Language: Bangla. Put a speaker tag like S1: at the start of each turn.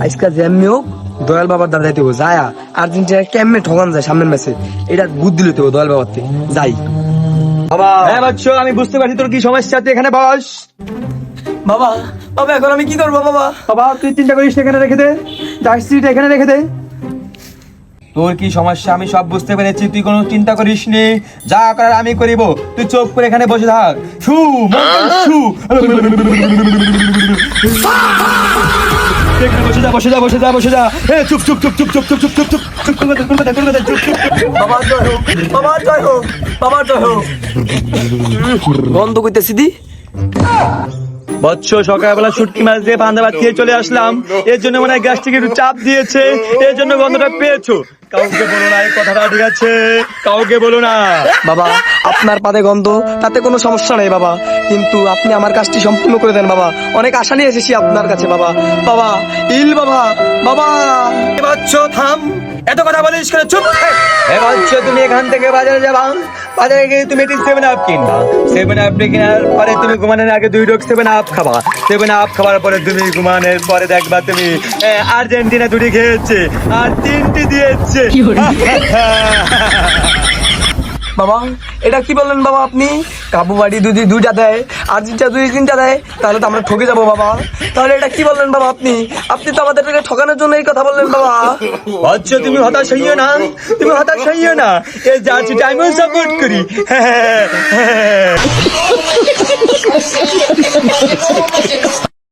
S1: আজকাল যেমনি হোক দয়াল বাবার দ্বারা যাইতে হবে, যায় আর্জেন্টিনা কেমনে ঠকান যায় সামনের ম্যাচে, এটা বুদ্ধি লইতে হবে দয়াল বাবার থেকে। যাই বাবা।
S2: হ্যাঁ বাচ্চা, আমি বুঝতে পারছি তোর কি সমস্যা, তুই এখানে বস।
S1: বাবা বাবা এখন আমি কি করবো বাবা?
S2: বাবা তুই চিন্তা করিস, এখানে রেখে দে, জার্সিটা এখানে রেখে দে। তোর কি সমস্যা আমি সব বুঝতে পেরেছি, তুই কোনো চিন্তা করিস নি, যা করার আমি করিব, তুই চোখ করে এখানে বসে থাক। ছু মঙ্গল ছু। এখানে বসে যা, বসে যা, বসে যা, বসে যা। এ চুপ চুপ চুপ চুপ চুপ চুপ চুপ চুপ চুপ চুপ করে দে, করে দে, করে দে, চুপ চুপ।
S1: বাবার জয় হোক, বাবার জয় হোক, বাবার জয় হোক। বন্ধ করতেছি দি।
S2: বৎস সকালবেলা শুটকি মাছ দিয়ে পান্তা ভাত খেয়ে চলে আসলাম, এর জন্য মনে হয় গ্যাস্ট্রিক একটু চাপ দিয়েছে, এর জন্য গন্ধটা পেয়েছো। কাউকে বলো না এই কথাটা, ঠিক আছে? কাউকে বলো না।
S1: বাবা আপনার পাদে গন্ধ, তাতে কোনো সমস্যা নেই বাবা, কিন্তু আপনি আমার কাজটি সম্পূর্ণ করে দেন বাবা। অনেক আশা নিয়ে এসেছি আপনার কাছে বাবা। বাবা ইল বাবা, বাবা।
S2: বৎস থাম, এত কথা বলিস কেন? চুপ থাক। এ বৎস তুমি এখান থেকে বাজারে যাবা, বাজারে গিয়ে তুমি একটি 7 আপ কিনবা, 7 আপ কেনার পরে তুমি ঘুমানোর আগে 2 ডোজ 7 আপ খাবা, 7 আপ খাওয়ার পরে তুমি ঘুমানোর পরে দেখবা তুমি আর্জেন্টিনা 2টি খেয়েছে আর 3টি দিয়েছে।
S1: বাবা এটা কি বললেন বাবা আপনি? কাবু বাড়ি যদি 2টা দেয়, আর্জেন্টিনা 2-3টা দেয়, তাহলে তো আমরা ঠকে যাবো বাবা। তাহলে এটা কি বললেন বাবা আপনি? আপনি তো আমাদেরকে ঠকানোর জন্য এই কথা বললেন বাবা।
S2: বৎস তুমি হতাশ হইও না, তুমি হতাশ হইও না, এই জার্সিটা আমিও সাপোর্ট করি।